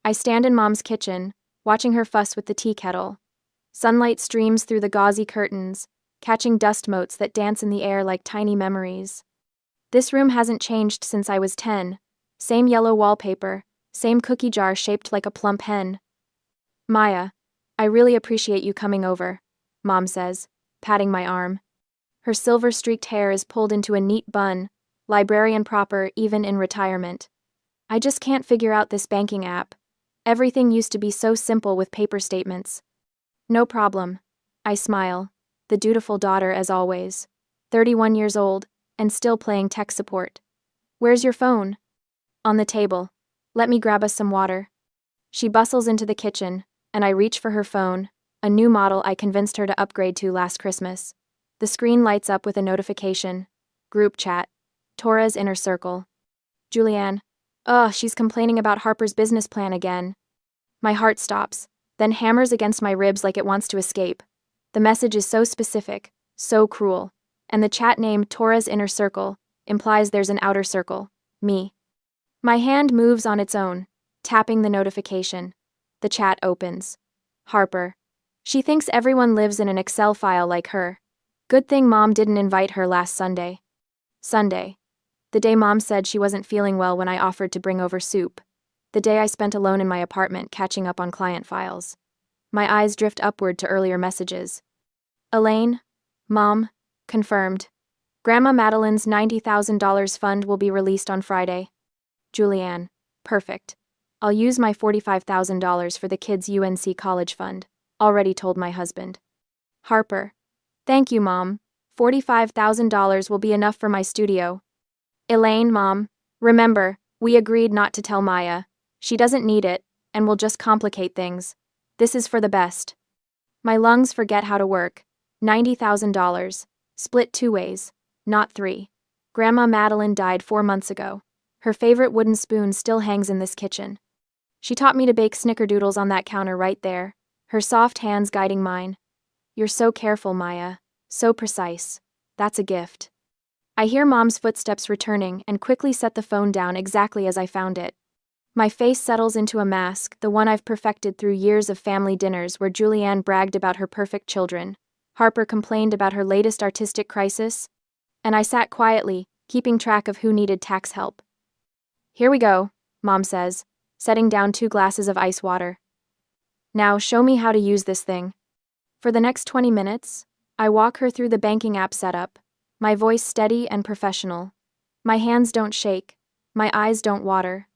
I stand in Mom's kitchen, watching her fuss with the tea kettle. Sunlight streams through the gauzy curtains, catching dust motes that dance in the air like tiny memories. This room hasn't changed since I was 10. Same yellow wallpaper, same cookie jar shaped like a plump hen. Maya, I really appreciate you coming over, Mom says, patting my arm. Her silver-streaked hair is pulled into a neat bun, librarian proper even in retirement. I just can't figure out this banking app. Everything used to be so simple with paper statements. No problem. I smile, the dutiful daughter as always. 31 years old, and still playing tech support. Where's your phone? On the table. Let me grab us some water. She bustles into the kitchen, and I reach for her phone, a new model I convinced her to upgrade to last Christmas. The screen lights up with a notification. Group chat. Torah's inner circle. Julianne. Ugh, she's complaining about Harper's business plan again. My heart stops, then hammers against my ribs like it wants to escape. The message is so specific, so cruel, and the chat name Torah's inner circle implies there's an outer circle, me. My hand moves on its own, tapping the notification. The chat opens. Harper. She thinks everyone lives in an Excel file like her. Good thing Mom didn't invite her last Sunday. Sunday. The day Mom said she wasn't feeling well when I offered to bring over soup. The day I spent alone in my apartment catching up on client files. My eyes drift upward to earlier messages. Elaine? Mom? Confirmed. Grandma Madeline's $90,000 fund will be released on Friday. Julianne. Perfect. I'll use my $45,000 for the kids' UNC college fund. Already told my husband. Harper. Thank you, Mom. $45,000 will be enough for my studio. Elaine, Mom. Remember, we agreed not to tell Maya. She doesn't need it, and will just complicate things. This is for the best. My lungs forget how to work. $90,000. Split 2 ways, not 3. Grandma Madeline died 4 months ago. Her favorite wooden spoon still hangs in this kitchen. She taught me to bake snickerdoodles on that counter right there, her soft hands guiding mine. You're so careful, Maya. So precise. That's a gift. I hear Mom's footsteps returning and quickly set the phone down exactly as I found it. My face settles into a mask, the one I've perfected through years of family dinners where Julianne bragged about her perfect children, Harper complained about her latest artistic crisis, and I sat quietly, keeping track of who needed tax help. Here we go, Mom says, setting down 2 glasses of ice water. Now show me how to use this thing. For the next 20 minutes, I walk her through the banking app setup, my voice steady and professional. My hands don't shake, my eyes don't water.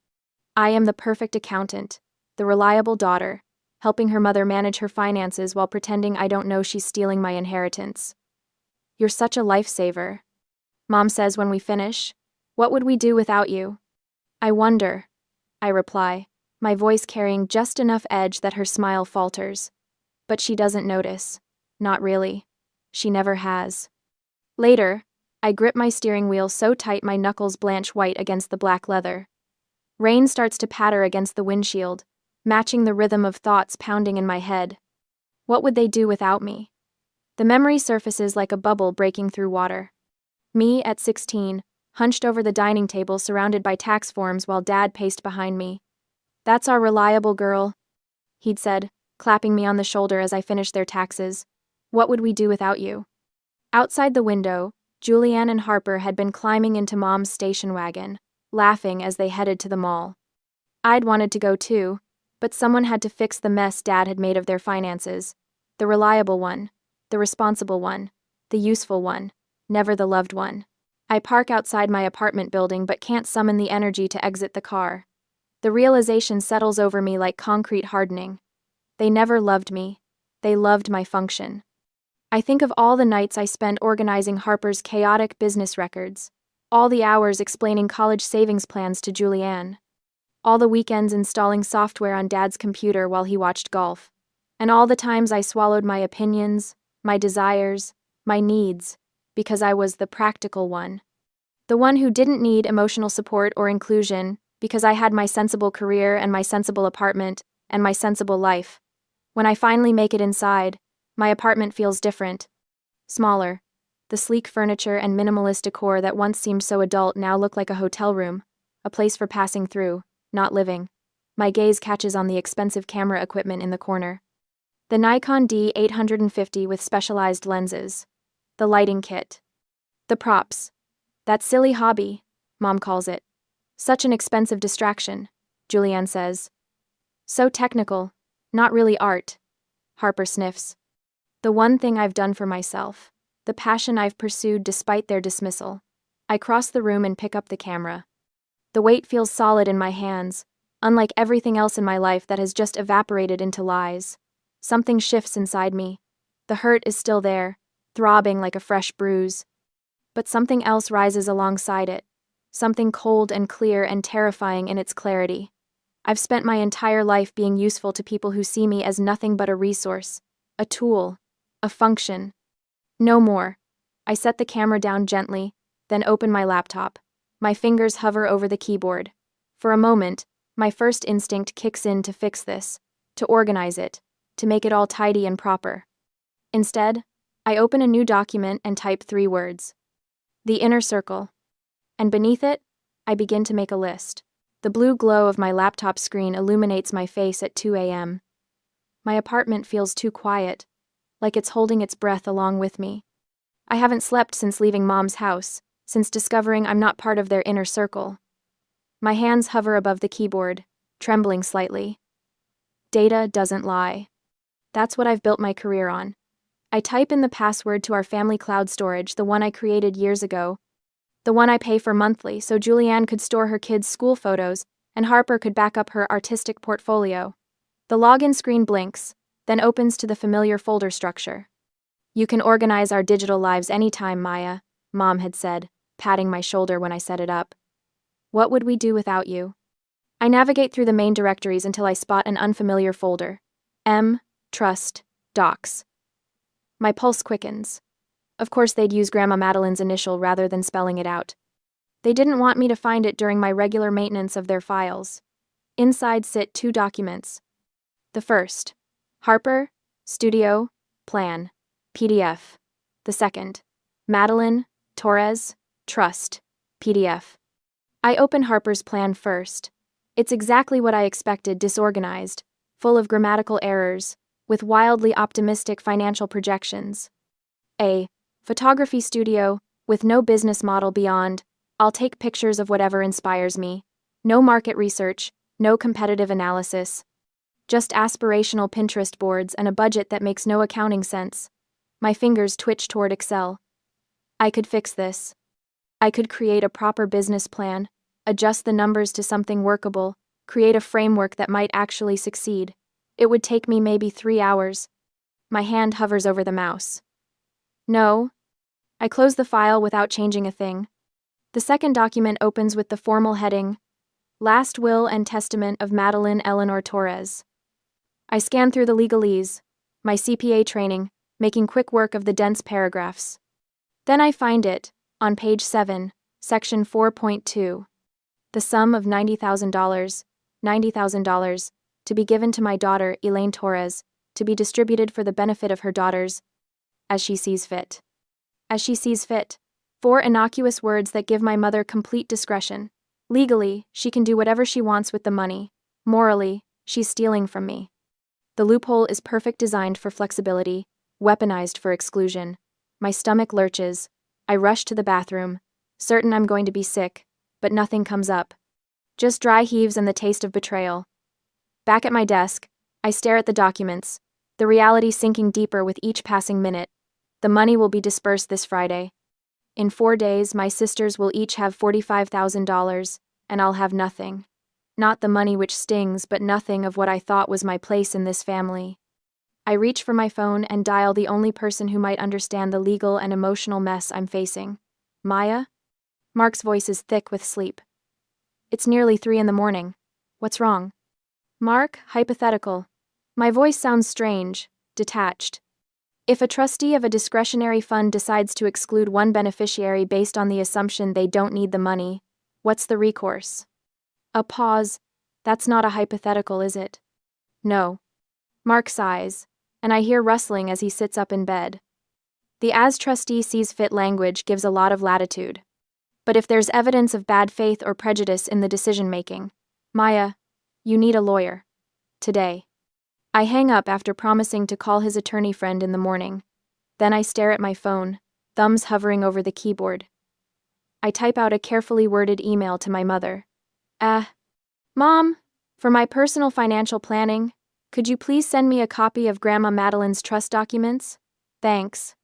I am the perfect accountant, the reliable daughter, helping her mother manage her finances while pretending I don't know she's stealing my inheritance. You're such a lifesaver. Mom says when we finish, what would we do without you? I wonder, I reply, my voice carrying just enough edge that her smile falters. But she doesn't notice. Not really. She never has. Later, I grip my steering wheel so tight my knuckles blanch white against the black leather. Rain starts to patter against the windshield, matching the rhythm of thoughts pounding in my head. What would they do without me? The memory surfaces like a bubble breaking through water. Me at 16, hunched over the dining table surrounded by tax forms while Dad paced behind me. That's our reliable girl, he'd said, clapping me on the shoulder as I finished their taxes. What would we do without you? Outside the window, Julianne and Harper had been climbing into Mom's station wagon, laughing as they headed to the mall. I'd wanted to go too, but someone had to fix the mess Dad had made of their finances. The reliable one, the responsible one, the useful one, never the loved one. I park outside my apartment building but can't summon the energy to exit the car. The realization settles over me like concrete hardening. They never loved me. They loved my function. I think of all the nights I spent organizing Harper's chaotic business records, all the hours explaining college savings plans to Julianne, all the weekends installing software on Dad's computer while he watched golf, and all the times I swallowed my opinions, my desires, my needs, because I was the practical one. The one who didn't need emotional support or inclusion because I had my sensible career and my sensible apartment and my sensible life. When I finally make it inside, my apartment feels different. Smaller. The sleek furniture and minimalist decor that once seemed so adult now look like a hotel room, a place for passing through, not living. My gaze catches on the expensive camera equipment in the corner. The Nikon D850 with specialized lenses. The lighting kit. The props. That silly hobby, Mom calls it. Such an expensive distraction, Julianne says. So technical, not really art, Harper sniffs. The one thing I've done for myself. The passion I've pursued despite their dismissal. I cross the room and pick up the camera. The weight feels solid in my hands, unlike everything else in my life that has just evaporated into lies. Something shifts inside me. The hurt is still there, throbbing like a fresh bruise. But something else rises alongside it. Something cold and clear and terrifying in its clarity. I've spent my entire life being useful to people who see me as nothing but a resource, a tool, a function. No more. I set the camera down gently, then open my laptop. My fingers hover over the keyboard. For a moment, my first instinct kicks in to fix this, to organize it, to make it all tidy and proper. Instead, I open a new document and type 3 words. The inner circle. And beneath it, I begin to make a list. The blue glow of my laptop screen illuminates my face at 2 a.m. My apartment feels too quiet, like it's holding its breath along with me. I haven't slept since leaving Mom's house, since discovering I'm not part of their inner circle. My hands hover above the keyboard, trembling slightly. Data doesn't lie. That's what I've built my career on. I type in the password to our family cloud storage, the one I created years ago, the one I pay for monthly so Julianne could store her kids' school photos and Harper could back up her artistic portfolio. The login screen blinks, then opens to the familiar folder structure. You can organize our digital lives anytime, Maya, Mom had said, patting my shoulder when I set it up. What would we do without you? I navigate through the main directories until I spot an unfamiliar folder. Trust, Docs. My pulse quickens. Of course they'd use Grandma Madeline's initial rather than spelling it out. They didn't want me to find it during my regular maintenance of their files. Inside sit 2 documents. The first, Harper, Studio, Plan, PDF. The second, Madeline, Torres, Trust, PDF. I open Harper's plan first. It's exactly what I expected, disorganized, full of grammatical errors, with wildly optimistic financial projections. A photography studio, with no business model beyond, I'll take pictures of whatever inspires me. No market research, no competitive analysis. Just aspirational Pinterest boards and a budget that makes no accounting sense. My fingers twitch toward Excel. I could fix this. I could create a proper business plan, adjust the numbers to something workable, create a framework that might actually succeed. It would take me maybe 3 hours. My hand hovers over the mouse. No. I close the file without changing a thing. The second document opens with the formal heading, Last Will and Testament of Madeline Eleanor Torres. I scan through the legalese, my CPA training, making quick work of the dense paragraphs. Then I find it, on page 7, section 4.2. The sum of $90,000, to be given to my daughter, Elaine Torres, to be distributed for the benefit of her daughters, as she sees fit. As she sees fit. 4 innocuous words that give my mother complete discretion. Legally, she can do whatever she wants with the money. Morally, she's stealing from me. The loophole is perfect, designed for flexibility, weaponized for exclusion. My stomach lurches. I rush to the bathroom, certain I'm going to be sick, but nothing comes up. Just dry heaves and the taste of betrayal. Back at my desk, I stare at the documents, the reality sinking deeper with each passing minute. The money will be dispersed this Friday. In 4 days, my sisters will each have $45,000, and I'll have nothing. Not the money which stings, but nothing of what I thought was my place in this family. I reach for my phone and dial the only person who might understand the legal and emotional mess I'm facing. Maya? Mark's voice is thick with sleep. It's nearly 3 in the morning. What's wrong? Mark, hypothetical. My voice sounds strange, detached. If a trustee of a discretionary fund decides to exclude one beneficiary based on the assumption they don't need the money, what's the recourse? A pause. That's not a hypothetical, is it? No. Mark sighs, and I hear rustling as he sits up in bed. The as trustee sees fit language gives a lot of latitude. But if there's evidence of bad faith or prejudice in the decision-making, Maya, You need a lawyer. Today. I hang up after promising to call his attorney friend in the morning. Then I stare at my phone, thumbs hovering over the keyboard. I type out a carefully worded email to my mother. Mom, for my personal financial planning, could you please send me a copy of Grandma Madeline's trust documents? Thanks.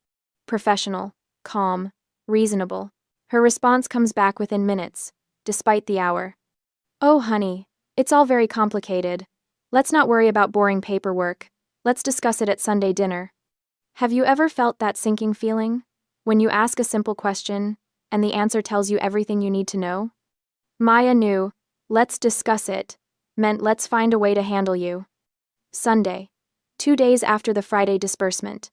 Professional, calm, reasonable. Her response comes back within minutes, despite the hour. Oh, honey, it's all very complicated. Let's not worry about boring paperwork. Let's discuss it at Sunday dinner. Have you ever felt that sinking feeling? When you ask a simple question, and the answer tells you everything you need to know? Maya knew, let's discuss it, meant let's find a way to handle you. Sunday, 2 days after the Friday disbursement.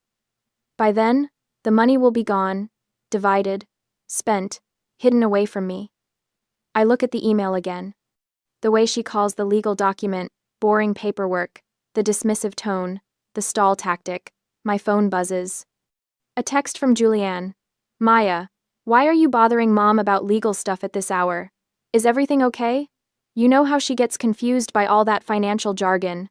By then, the money will be gone, divided, spent, hidden away from me. I look at the email again. The way she calls the legal document, boring paperwork, the dismissive tone, the stall tactic, my phone buzzes. A text from Julianne. Maya, why are you bothering Mom about legal stuff at this hour? Is everything okay? You know how she gets confused by all that financial jargon.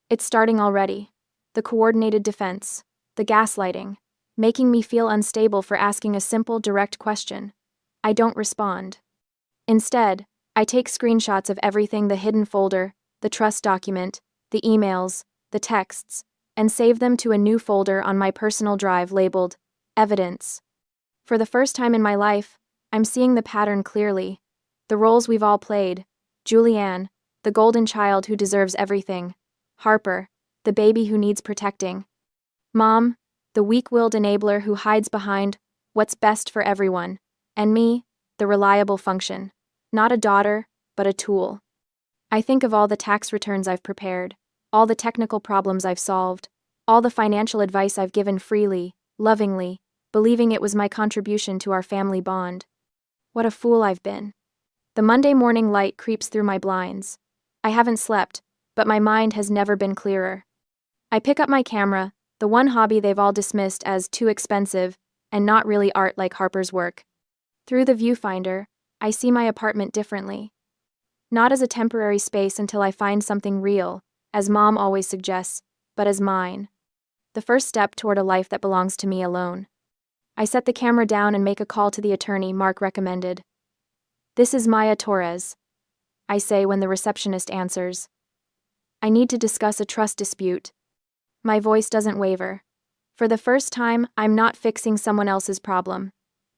It's starting already. The coordinated defense, the gaslighting, making me feel unstable for asking a simple, direct question. I don't respond. Instead, I take screenshots of everything: the hidden folder, the trust document, the emails, the texts, and save them to a new folder on my personal drive labeled Evidence. For the first time in my life, I'm seeing the pattern clearly. The roles we've all played: Julianne, the golden child who deserves everything; Harper, the baby who needs protecting; Mom, the weak-willed enabler who hides behind what's best for everyone; and me, the reliable function. Not a daughter, but a tool. I think of all the tax returns I've prepared, all the technical problems I've solved, all the financial advice I've given freely, lovingly, believing it was my contribution to our family bond. What a fool I've been. The Monday morning light creeps through my blinds. I haven't slept, but my mind has never been clearer. I pick up my camera, the one hobby they've all dismissed as too expensive and not really art like Harper's work. Through the viewfinder, I see my apartment differently. Not as a temporary space until I find something real, as Mom always suggests, but as mine. The first step toward a life that belongs to me alone. I set the camera down and make a call to the attorney Mark recommended. This is Maya Torres, I say when the receptionist answers. I need to discuss a trust dispute. My voice doesn't waver. For the first time, I'm not fixing someone else's problem.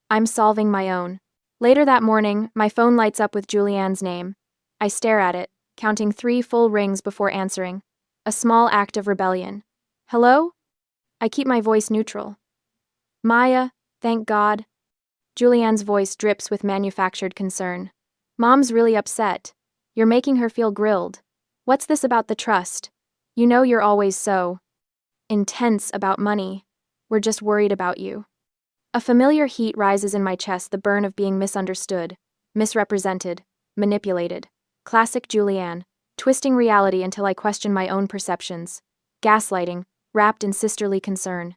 I'm solving my own. Later that morning, my phone lights up with Julianne's name. I stare at it, counting 3 full rings before answering. A small act of rebellion. Hello? I keep my voice neutral. Maya, thank God. Julianne's voice drips with manufactured concern. Mom's really upset. You're making her feel grilled. What's this about the trust? You know you're always so intense about money. We're just worried about you. A familiar heat rises in my chest, the burn of being misunderstood, misrepresented, manipulated. Classic Julianne, twisting reality until I question my own perceptions. Gaslighting, wrapped in sisterly concern.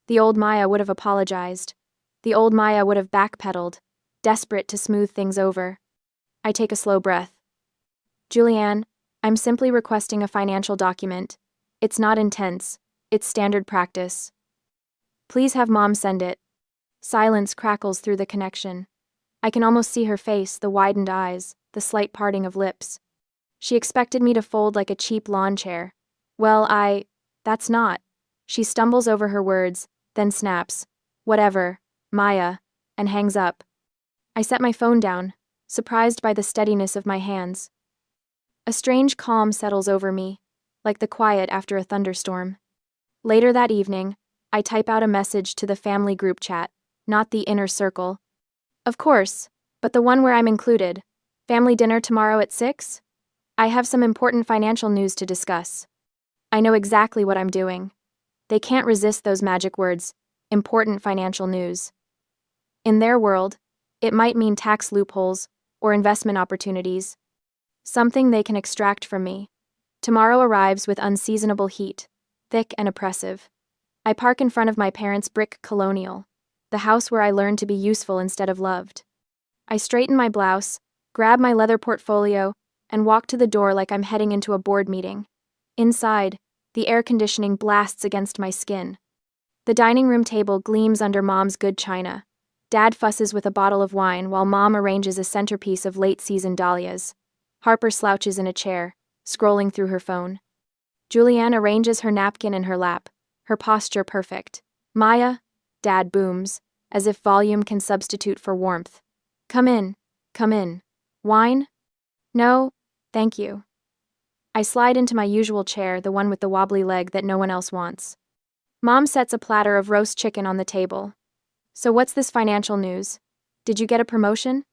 The old Maya would have apologized. The old Maya would have backpedaled, desperate to smooth things over. I take a slow breath. Julianne, I'm simply requesting a financial document. It's not intense. It's standard practice. Please have Mom send it. Silence crackles through the connection. I can almost see her face, the widened eyes, the slight parting of lips. She expected me to fold like a cheap lawn chair. Well, that's not. She stumbles over her words, then snaps. Whatever, Maya, and hangs up. I set my phone down, surprised by the steadiness of my hands. A strange calm settles over me, like the quiet after a thunderstorm. Later that evening, I type out a message to the family group chat, not the inner circle. Of course, but the one where I'm included. Family dinner tomorrow at 6? I have some important financial news to discuss. I know exactly what I'm doing. They can't resist those magic words, important financial news. In their world, it might mean tax loopholes or investment opportunities. Something they can extract from me. Tomorrow arrives with unseasonable heat, thick and oppressive. I park in front of my parents' brick colonial, the house where I learned to be useful instead of loved. I straighten my blouse, grab my leather portfolio, and walk to the door like I'm heading into a board meeting. Inside, the air conditioning blasts against my skin. The dining room table gleams under Mom's good china. Dad fusses with a bottle of wine while Mom arranges a centerpiece of late-season dahlias. Harper slouches in a chair, scrolling through her phone. Julianne arranges her napkin in her lap, her posture perfect. Maya, Dad booms, as if volume can substitute for warmth. Come in, come in. Wine? No, thank you. I slide into my usual chair, the one with the wobbly leg that no one else wants. Mom sets a platter of roast chicken on the table. So what's this financial news? Did you get a promotion?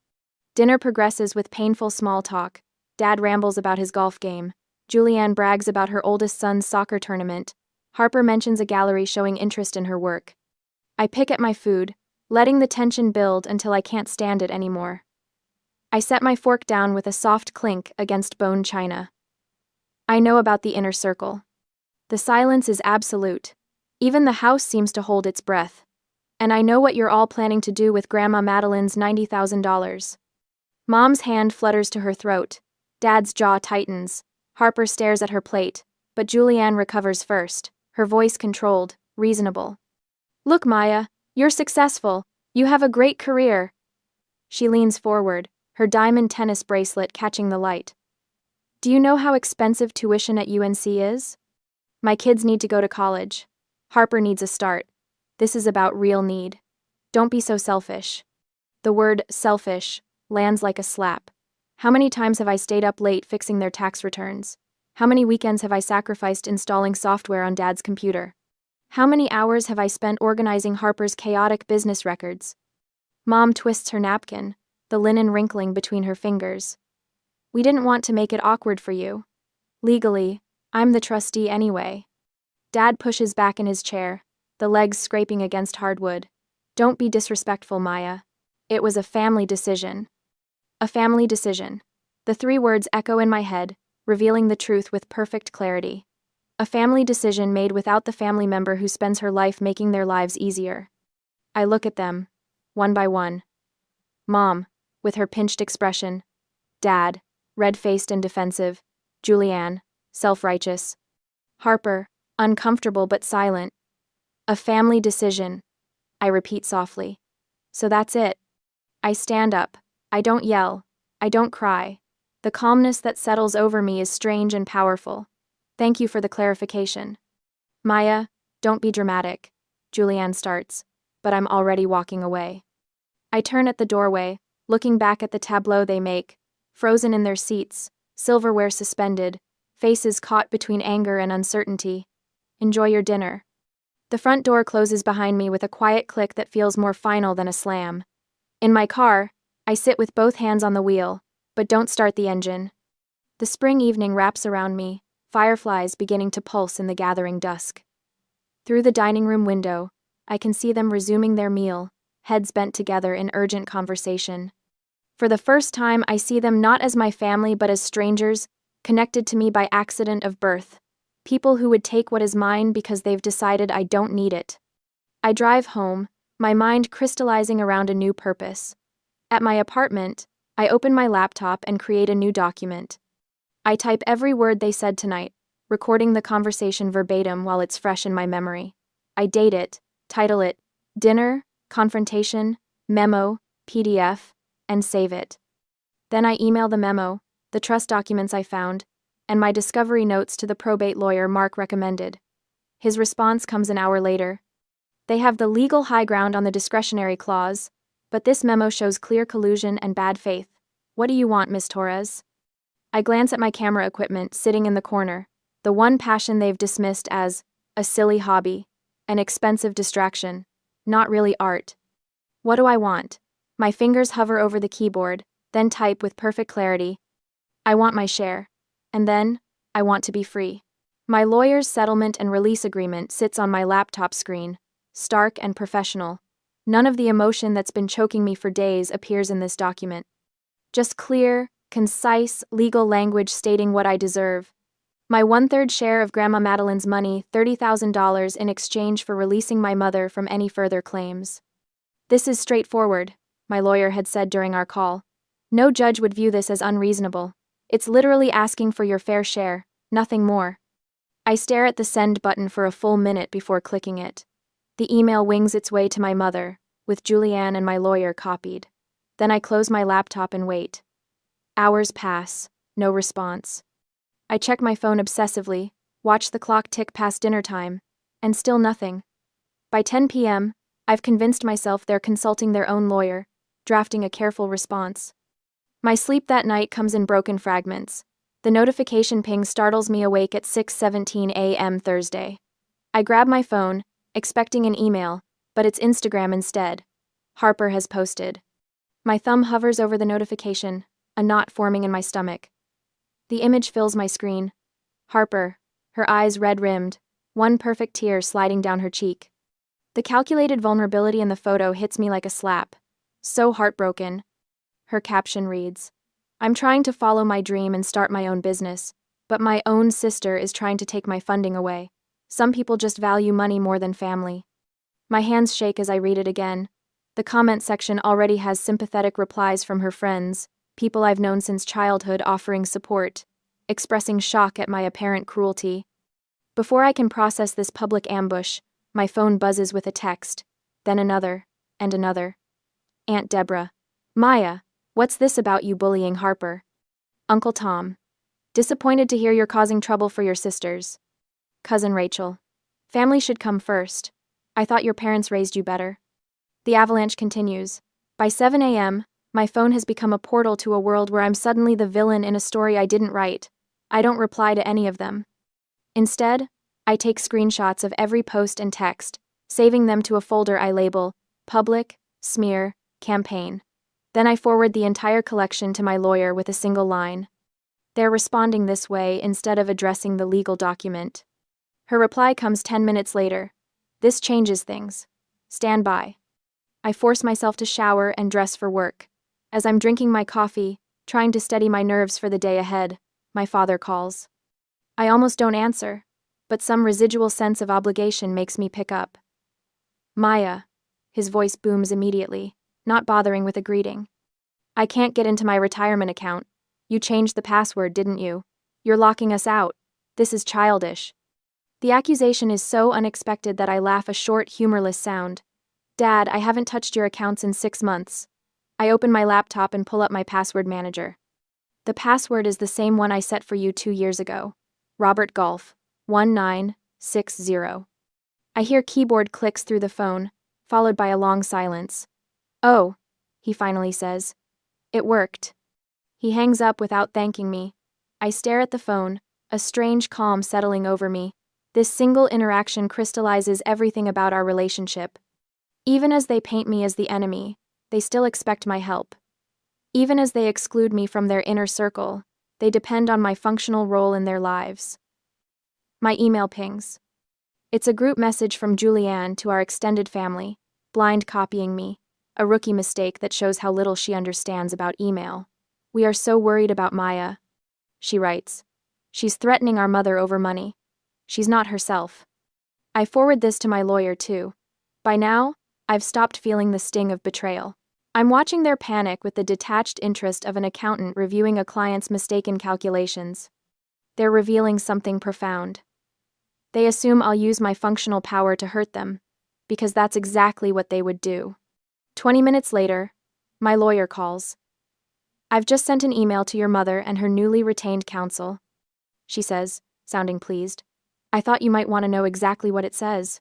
Dinner progresses with painful small talk. Dad rambles about his golf game. Julianne brags about her oldest son's soccer tournament. Harper mentions a gallery showing interest in her work. I pick at my food, letting the tension build until I can't stand it anymore. I set my fork down with a soft clink against bone china. I know about the inner circle. The silence is absolute. Even the house seems to hold its breath. And I know what you're all planning to do with Grandma Madeline's $90,000. Mom's hand flutters to her throat. Dad's jaw tightens. Harper stares at her plate, but Julianne recovers first, her voice controlled, reasonable. Look, Maya, you're successful. You have a great career. She leans forward, her diamond tennis bracelet catching the light. Do you know how expensive tuition at UNC is? My kids need to go to college. Harper needs a start. This is about real need. Don't be so selfish. The word selfish lands like a slap. How many times have I stayed up late fixing their tax returns? How many weekends have I sacrificed installing software on Dad's computer? How many hours have I spent organizing Harper's chaotic business records? Mom twists her napkin, the linen wrinkling between her fingers. We didn't want to make it awkward for you. Legally, I'm the trustee anyway. Dad pushes back in his chair, the legs scraping against hardwood. Don't be disrespectful, Maya. It was a family decision. A family decision. The three words echo in my head, revealing the truth with perfect clarity. A family decision made without the family member who spends her life making their lives easier. I look at them, one by one. Mom, with her pinched expression. Dad, red-faced and defensive. Julianne, self-righteous. Harper, uncomfortable but silent. A family decision. I repeat softly. So that's it. I stand up. I don't yell. I don't cry. The calmness that settles over me is strange and powerful. Thank you for the clarification. Maya, don't be dramatic. Julianne starts, but I'm already walking away. I turn at the doorway, looking back at the tableau they make, frozen in their seats, silverware suspended, faces caught between anger and uncertainty. Enjoy your dinner. The front door closes behind me with a quiet click that feels more final than a slam. In my car, I sit with both hands on the wheel, but don't start the engine. The spring evening wraps around me, fireflies beginning to pulse in the gathering dusk. Through the dining room window, I can see them resuming their meal, heads bent together in urgent conversation. For the first time, I see them not as my family but as strangers, connected to me by accident of birth. People who would take what is mine because they've decided I don't need it. I drive home, my mind crystallizing around a new purpose. At my apartment, I open my laptop and create a new document. I type every word they said tonight, recording the conversation verbatim while it's fresh in my memory. I date it, title it, Dinner, Confrontation, Memo, PDF, and save it. Then I email the memo, the trust documents I found, and my discovery notes to the probate lawyer Mark recommended. His response comes an hour later. They have the legal high ground on the discretionary clause, but this memo shows clear collusion and bad faith. What do you want, Miss Torres? I glance at my camera equipment sitting in the corner, the one passion they've dismissed as a silly hobby, an expensive distraction, not really art. What do I want? My fingers hover over the keyboard, then type with perfect clarity. I want my share. And then, I want to be free. My lawyer's settlement and release agreement sits on my laptop screen, stark and professional. None of the emotion that's been choking me for days appears in this document. Just clear, concise, legal language stating what I deserve. My 1/3 share of Grandma Madeline's money, $30,000 in exchange for releasing my mother from any further claims. This is straightforward, my lawyer had said during our call. No judge would view this as unreasonable. It's literally asking for your fair share, nothing more. I stare at the send button for a full minute before clicking it. The email wings its way to my mother, with Julianne and my lawyer copied. Then I close my laptop and wait. Hours pass, no response. I check my phone obsessively, watch the clock tick past dinner time, and still nothing. By 10 p.m., I've convinced myself they're consulting their own lawyer, drafting a careful response. My sleep that night comes in broken fragments. The notification ping startles me awake at 6:17 a.m. Thursday. I grab my phone, expecting an email, but it's Instagram instead. Harper has posted. My thumb hovers over the notification, a knot forming in my stomach. The image fills my screen. Harper, her eyes red-rimmed, one perfect tear sliding down her cheek. The calculated vulnerability in the photo hits me like a slap. So heartbroken. Her caption reads, "I'm trying to follow my dream and start my own business, but my own sister is trying to take my funding away. Some people just value money more than family." My hands shake as I read it again. The comment section already has sympathetic replies from her friends, people I've known since childhood offering support, expressing shock at my apparent cruelty. Before I can process this public ambush, my phone buzzes with a text, then another, and another. Aunt Deborah. "Maya, what's this about you bullying Harper?" Uncle Tom. "Disappointed to hear you're causing trouble for your sisters." Cousin Rachel. "Family should come first. I thought your parents raised you better." The avalanche continues. By 7 a.m., my phone has become a portal to a world where I'm suddenly the villain in a story I didn't write. I don't reply to any of them. Instead, I take screenshots of every post and text, saving them to a folder I label Public, Smear, Campaign. Then I forward the entire collection to my lawyer with a single line. They're responding this way instead of addressing the legal document. Her reply comes 10 minutes later. "This changes things. Stand by." I force myself to shower and dress for work. As I'm drinking my coffee, trying to steady my nerves for the day ahead, my father calls. I almost don't answer, but some residual sense of obligation makes me pick up. "Maya." His voice booms immediately, not bothering with a greeting. "I can't get into my retirement account. You changed the password, didn't you? You're locking us out. This is childish." The accusation is so unexpected that I laugh a short, humorless sound. "Dad, I haven't touched your accounts in 6 months." I open my laptop and pull up my password manager. The password is the same one I set for you 2 years ago. Robert Golf, 1960. I hear keyboard clicks through the phone, followed by a long silence. "Oh," he finally says. "It worked." He hangs up without thanking me. I stare at the phone, a strange calm settling over me. This single interaction crystallizes everything about our relationship. Even as they paint me as the enemy, they still expect my help. Even as they exclude me from their inner circle, they depend on my functional role in their lives. My email pings. It's a group message from Julianne to our extended family, blind copying me, a rookie mistake that shows how little she understands about email. "We are so worried about Maya," she writes. "She's threatening our mother over money. She's not herself." I forward this to my lawyer too. By now, I've stopped feeling the sting of betrayal. I'm watching their panic with the detached interest of an accountant reviewing a client's mistaken calculations. They're revealing something profound. They assume I'll use my functional power to hurt them, because that's exactly what they would do. 20 minutes later, my lawyer calls. "I've just sent an email to your mother and her newly retained counsel," she says, sounding pleased. "I thought you might want to know exactly what it says."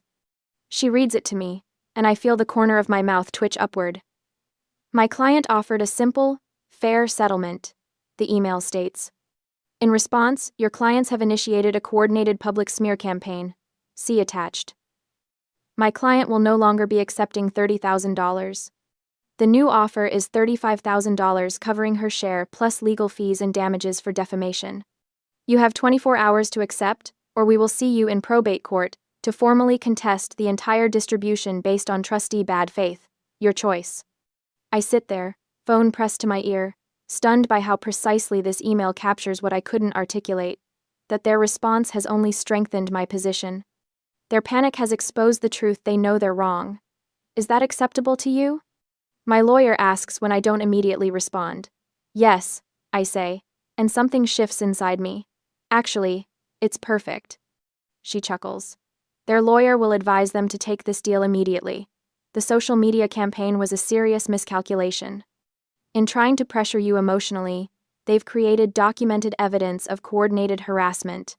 She reads it to me, and I feel the corner of my mouth twitch upward. "My client offered a simple, fair settlement," the email states. "In response, your clients have initiated a coordinated public smear campaign. See attached. My client will no longer be accepting $30,000. The new offer is $35,000 covering her share plus legal fees and damages for defamation. You have 24 hours to accept, or we will see you in probate court to formally contest the entire distribution based on trustee bad faith. Your choice." I sit there, phone pressed to my ear, stunned by how precisely this email captures what I couldn't articulate, that their response has only strengthened my position. Their panic has exposed the truth they know they're wrong. Is that acceptable to you? My lawyer asks when I don't immediately respond. "Yes," I say, and something shifts inside me. Actually, it's perfect. She chuckles. Their lawyer will advise them to take this deal immediately. The social media campaign was a serious miscalculation. In trying to pressure you emotionally, they've created documented evidence of coordinated harassment.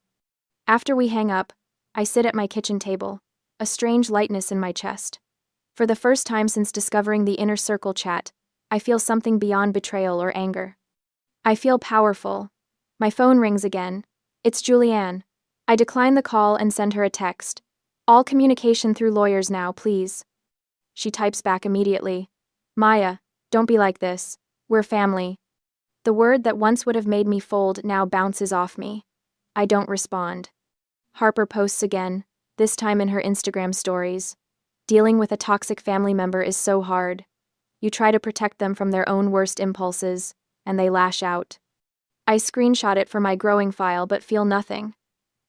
After we hang up, I sit at my kitchen table, a strange lightness in my chest. For the first time since discovering the inner circle chat, I feel something beyond betrayal or anger. I feel powerful. My phone rings again. It's Julianne. I decline the call and send her a text. All communication through lawyers now, please. She types back immediately. Maya, don't be like this. We're family. The word that once would have made me fold now bounces off me. I don't respond. Harper posts again, this time in her Instagram stories. Dealing with a toxic family member is so hard. You try to protect them from their own worst impulses, and they lash out. I screenshot it for my growing file but feel nothing.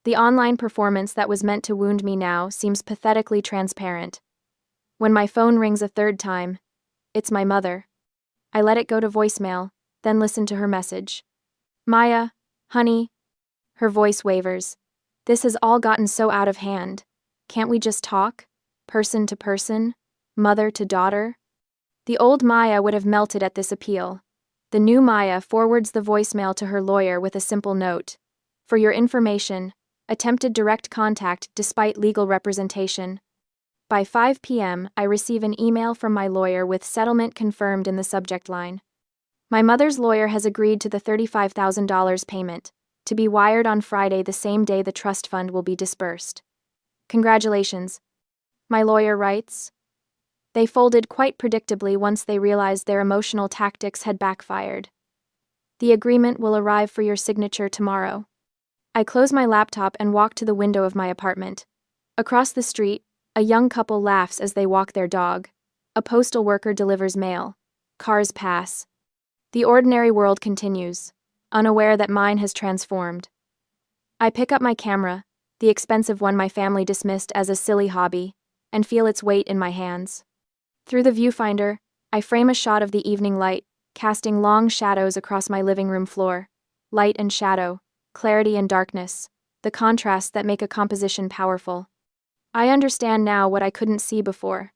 The online performance that was meant to wound me now seems pathetically transparent. When my phone rings a third time, it's my mother. I let it go to voicemail, then listen to her message. Maya, honey. Her voice wavers. This has all gotten so out of hand. Can't we just talk? Person to person? Mother to daughter? The old Maya would have melted at this appeal. The new Maya forwards the voicemail to her lawyer with a simple note. For your information, attempted direct contact despite legal representation. By 5 p.m., I receive an email from my lawyer with settlement confirmed in the subject line. My mother's lawyer has agreed to the $35,000 payment, to be wired on Friday, the same day the trust fund will be dispersed. Congratulations. My lawyer writes. They folded quite predictably once they realized their emotional tactics had backfired. The agreement will arrive for your signature tomorrow. I close my laptop and walk to the window of my apartment. Across the street, a young couple laughs as they walk their dog. A postal worker delivers mail. Cars pass. The ordinary world continues, unaware that mine has transformed. I pick up my camera, the expensive one my family dismissed as a silly hobby, and feel its weight in my hands. Through the viewfinder, I frame a shot of the evening light, casting long shadows across my living room floor. Light and shadow, clarity and darkness, the contrasts that make a composition powerful. I understand now what I couldn't see before.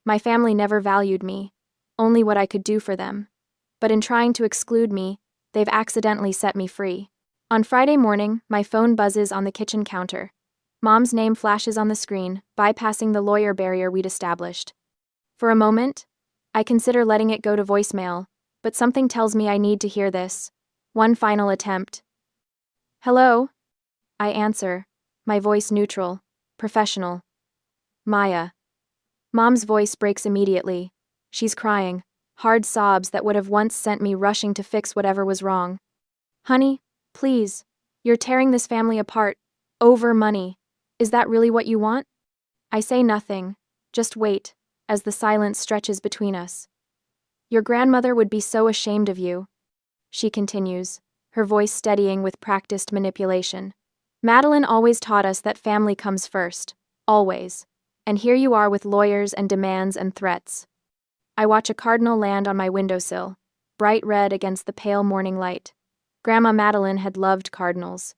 My family never valued me, only what I could do for them. But in trying to exclude me, they've accidentally set me free. On Friday morning, my phone buzzes on the kitchen counter. Mom's name flashes on the screen, bypassing the lawyer barrier we'd established. For a moment, I consider letting it go to voicemail, but something tells me I need to hear this. One final attempt. Hello? I answer, my voice neutral, professional. Maya. Mom's voice breaks immediately. She's crying, hard sobs that would have once sent me rushing to fix whatever was wrong. Honey, please, you're tearing this family apart, over money. Is that really what you want? I say nothing, just wait, as the silence stretches between us. Your grandmother would be so ashamed of you. She continues, her voice steadying with practiced manipulation. Madeline always taught us that family comes first, always. And here you are with lawyers and demands and threats. I watch a cardinal land on my windowsill, bright red against the pale morning light. Grandma Madeline had loved cardinals.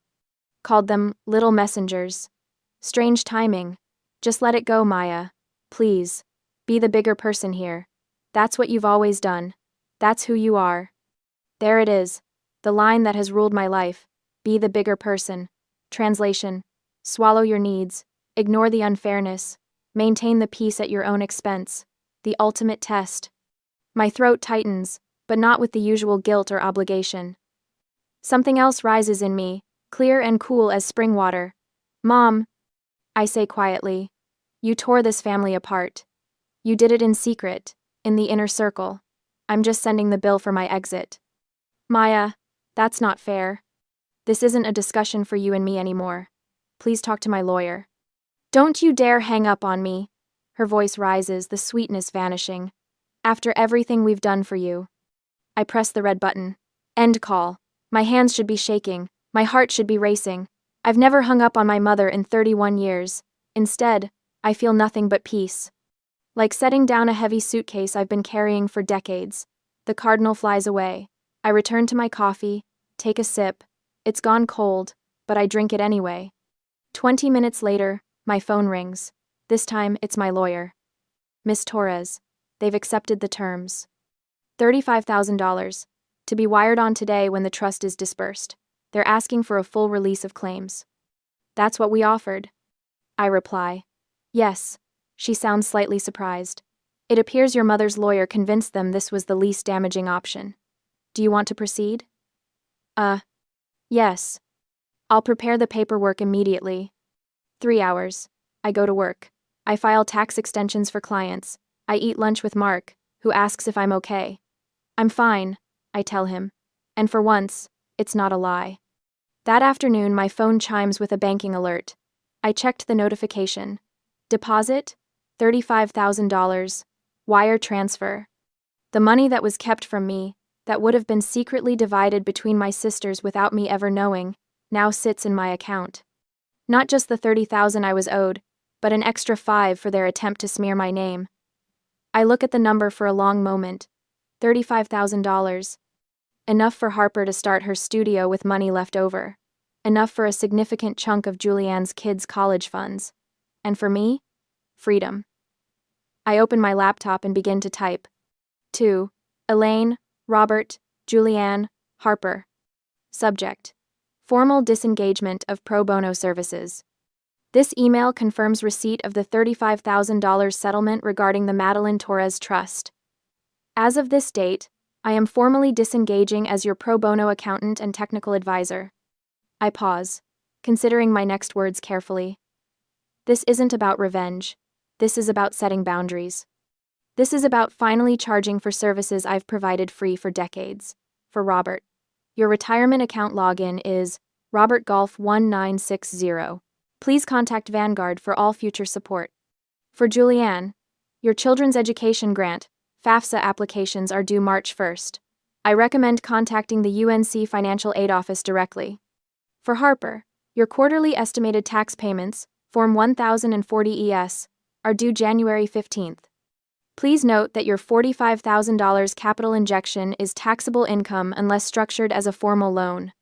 Called them little messengers. Strange timing. Just let it go, Maya. Please. Be the bigger person here. That's what you've always done. That's who you are. There it is. The line that has ruled my life. Be the bigger person. Translation. Swallow your needs. Ignore the unfairness. Maintain the peace at your own expense. The ultimate test. My throat tightens, but not with the usual guilt or obligation. Something else rises in me, clear and cool as spring water. Mom, I say quietly, you tore this family apart. You did it in secret, in the inner circle. I'm just sending the bill for my exit. Maya, that's not fair. This isn't a discussion for you and me anymore. Please talk to my lawyer. Don't you dare hang up on me. Her voice rises, the sweetness vanishing. After everything we've done for you. I press the red button. End call. My hands should be shaking. My heart should be racing. I've never hung up on my mother in 31 years. Instead, I feel nothing but peace. Like setting down a heavy suitcase I've been carrying for decades. The cardinal flies away. I return to my coffee, take a sip. It's gone cold, but I drink it anyway. 20 minutes later, my phone rings. This time, it's my lawyer. Miss Torres. They've accepted the terms. $35,000. To be wired on today when the trust is dispersed. They're asking for a full release of claims. That's what we offered. I reply. Yes. She sounds slightly surprised. It appears your mother's lawyer convinced them this was the least damaging option. Do you want to proceed? Yes. I'll prepare the paperwork immediately. 3 hours. I go to work. I file tax extensions for clients. I eat lunch with Mark, who asks if I'm okay. I'm fine, I tell him. And for once, it's not a lie. That afternoon, my phone chimes with a banking alert. I checked the notification. Deposit? $35,000. Wire transfer. The money that was kept from me, that would have been secretly divided between my sisters without me ever knowing, now sits in my account. Not just the $30,000 I was owed, but an extra $5,000 for their attempt to smear my name. I look at the number for a long moment. $35,000. Enough for Harper to start her studio with money left over. Enough for a significant chunk of Julianne's kids' college funds. And for me? Freedom. I open my laptop and begin to type. To Elaine, Robert, Julianne, Harper. Subject: formal disengagement of pro bono services. This email confirms receipt of the $35,000 settlement regarding the Madeline Torres Trust. As of this date, I am formally disengaging as your pro bono accountant and technical advisor. I pause, considering my next words carefully. This isn't about revenge. This is about setting boundaries. This is about finally charging for services I've provided free for decades. For Robert, your retirement account login is RobertGolf1960. Please contact Vanguard for all future support. For Julianne, your children's education grant, FAFSA applications are due March 1st. I recommend contacting the UNC Financial Aid Office directly. For Harper, your quarterly estimated tax payments, Form 1040 ES, are due January 15th. Please note that your $45,000 capital injection is taxable income unless structured as a formal loan.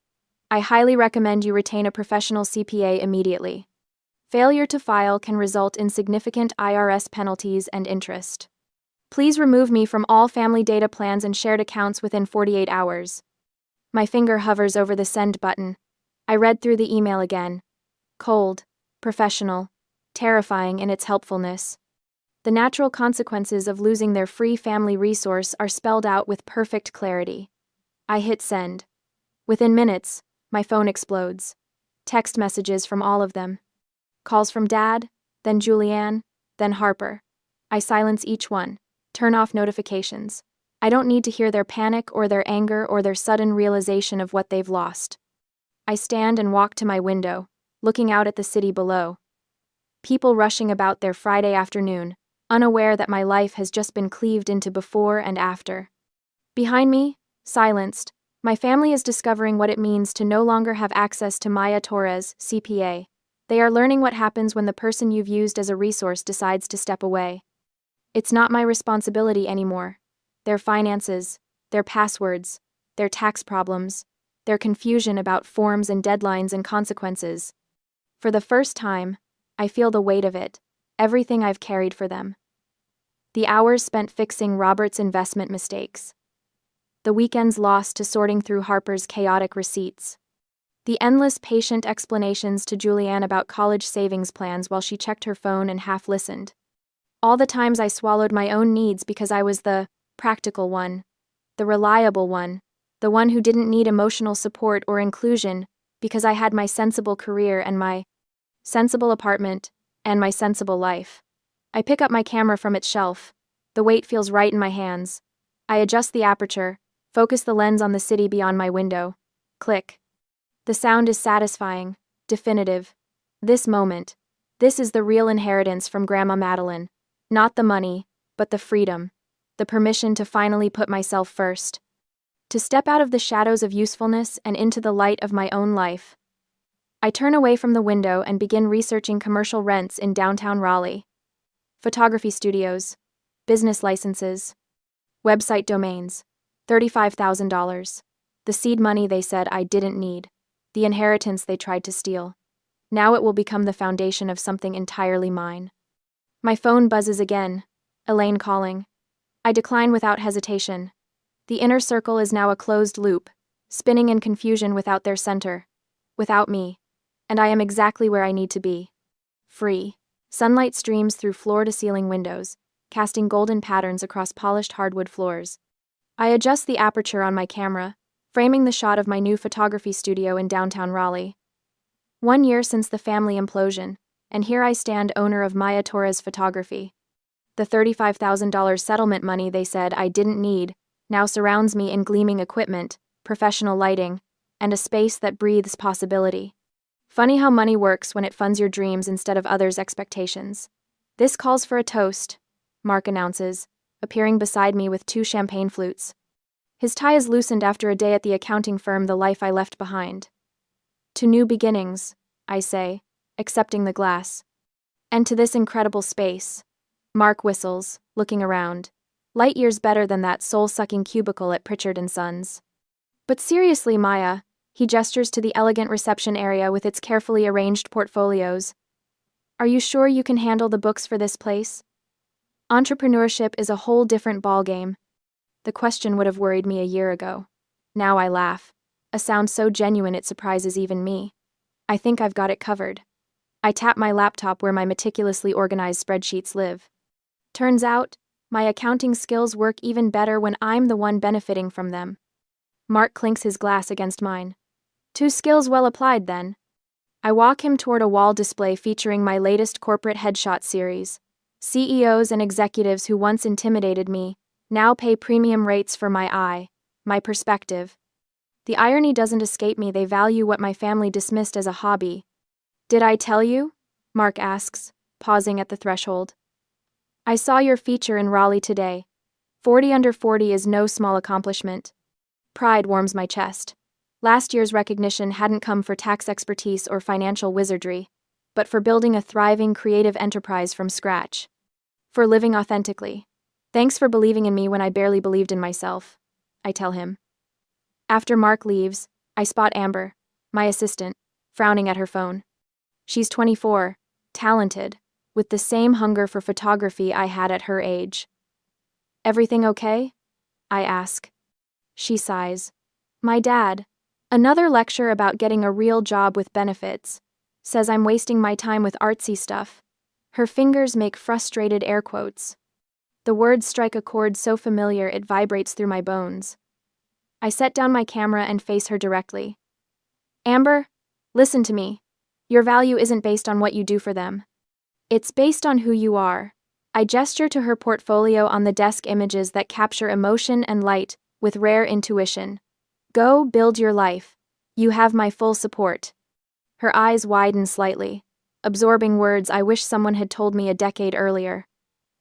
I highly recommend you retain a professional CPA immediately. Failure to file can result in significant IRS penalties and interest. Please remove me from all family data plans and shared accounts within 48 hours. My finger hovers over the send button. I read through the email again. Cold, professional, terrifying in its helpfulness. The natural consequences of losing their free family resource are spelled out with perfect clarity. I hit send. Within minutes, my phone explodes. Text messages from all of them. Calls from Dad, then Julianne, then Harper. I silence each one, turn off notifications. I don't need to hear their panic or their anger or their sudden realization of what they've lost. I stand and walk to my window, looking out at the city below. People rushing about their Friday afternoon, unaware that my life has just been cleaved into before and after. Behind me, silenced, my family is discovering what it means to no longer have access to Maya Torres, CPA. They are learning what happens when the person you've used as a resource decides to step away. It's not my responsibility anymore. Their finances, their passwords, their tax problems, their confusion about forms and deadlines and consequences. For the first time, I feel the weight of it, everything I've carried for them. The hours spent fixing Robert's investment mistakes. The weekends lost to sorting through Harper's chaotic receipts. The endless patient explanations to Julianne about college savings plans while she checked her phone and half listened. All the times I swallowed my own needs because I was the practical one, the reliable one, the one who didn't need emotional support or inclusion because I had my sensible career and my sensible apartment and my sensible life. I pick up my camera from its shelf. The weight feels right in my hands. I adjust the aperture, focus the lens on the city beyond my window. Click. The sound is satisfying, definitive. This moment. This is the real inheritance from Grandma Madeline. Not the money, but the freedom. The permission to finally put myself first. To step out of the shadows of usefulness and into the light of my own life. I turn away from the window and begin researching commercial rents in downtown Raleigh. Photography studios. Business licenses. Website domains. $35,000. The seed money they said I didn't need. The inheritance they tried to steal. Now it will become the foundation of something entirely mine. My phone buzzes again. Elaine calling. I decline without hesitation. The inner circle is now a closed loop, spinning in confusion without their center. Without me. And I am exactly where I need to be. Free. Sunlight streams through floor-to-ceiling windows, casting golden patterns across polished hardwood floors. I adjust the aperture on my camera, framing the shot of my new photography studio in downtown Raleigh. 1 year since the family implosion, and here I stand, owner of Maya Torres Photography. The $35,000 settlement money they said I didn't need now surrounds me in gleaming equipment, professional lighting, and a space that breathes possibility. Funny how money works when it funds your dreams instead of others' expectations. This calls for a toast, Mark announces, appearing beside me with 2 champagne flutes. His tie is loosened after a day at the accounting firm, the life I left behind. To new beginnings, I say, accepting the glass. And to this incredible space. Mark whistles, looking around. Light years better than that soul-sucking cubicle at Pritchard & Sons. But seriously, Maya, he gestures to the elegant reception area with its carefully arranged portfolios. Are you sure you can handle the books for this place? Entrepreneurship is a whole different ballgame. The question would have worried me a year ago. Now I laugh. A sound so genuine it surprises even me. I think I've got it covered. I tap my laptop where my meticulously organized spreadsheets live. Turns out, my accounting skills work even better when I'm the one benefiting from them. Mark clinks his glass against mine. 2 skills well applied, then. I walk him toward a wall display featuring my latest corporate headshot series. CEOs and executives who once intimidated me now pay premium rates for my eye, my perspective. The irony doesn't escape me, they value what my family dismissed as a hobby. Did I tell you? Mark asks, pausing at the threshold. I saw your feature in Raleigh today. 40 under 40 is no small accomplishment. Pride warms my chest. Last year's recognition hadn't come for tax expertise or financial wizardry, but for building a thriving creative enterprise from scratch. For living authentically. Thanks for believing in me when I barely believed in myself, I tell him. After Mark leaves, I spot Amber, my assistant, frowning at her phone. She's 24, talented, with the same hunger for photography I had at her age. Everything okay? I ask. She sighs. My dad, another lecture about getting a real job with benefits, says I'm wasting my time with artsy stuff. Her fingers make frustrated air quotes. The words strike a chord so familiar it vibrates through my bones. I set down my camera and face her directly. Amber, listen to me. Your value isn't based on what you do for them. It's based on who you are. I gesture to her portfolio on the desk, images that capture emotion and light with rare intuition. Go build your life. You have my full support. Her eyes widen slightly, absorbing words I wish someone had told me a decade earlier.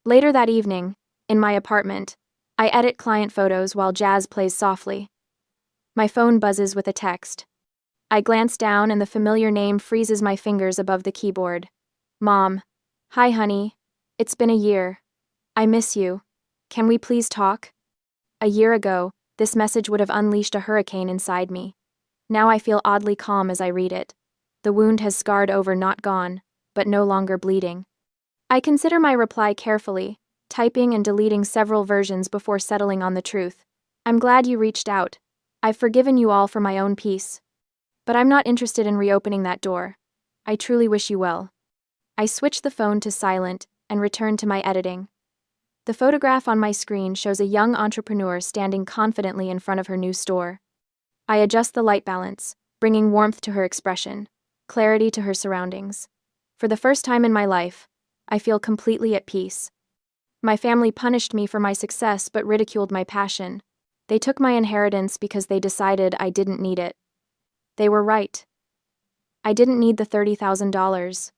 Later that evening, in my apartment, I edit client photos while jazz plays softly. My phone buzzes with a text. I glance down and the familiar name freezes my fingers above the keyboard. Mom. Hi, honey. It's been a year. I miss you. Can we please talk? A year ago, this message would have unleashed a hurricane inside me. Now I feel oddly calm as I read it. The wound has scarred over, not gone, but no longer bleeding. I consider my reply carefully, typing and deleting several versions before settling on the truth. I'm glad you reached out. I've forgiven you all for my own peace. But I'm not interested in reopening that door. I truly wish you well. I switch the phone to silent and return to my editing. The photograph on my screen shows a young entrepreneur standing confidently in front of her new store. I adjust the light balance, bringing warmth to her expression, clarity to her surroundings. For the first time in my life, I feel completely at peace. My family punished me for my success but ridiculed my passion. They took my inheritance because they decided I didn't need it. They were right. I didn't need the $30,000.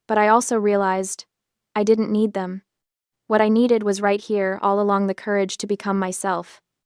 But I also realized I didn't need them. What I needed was right here, all along, the courage to become myself.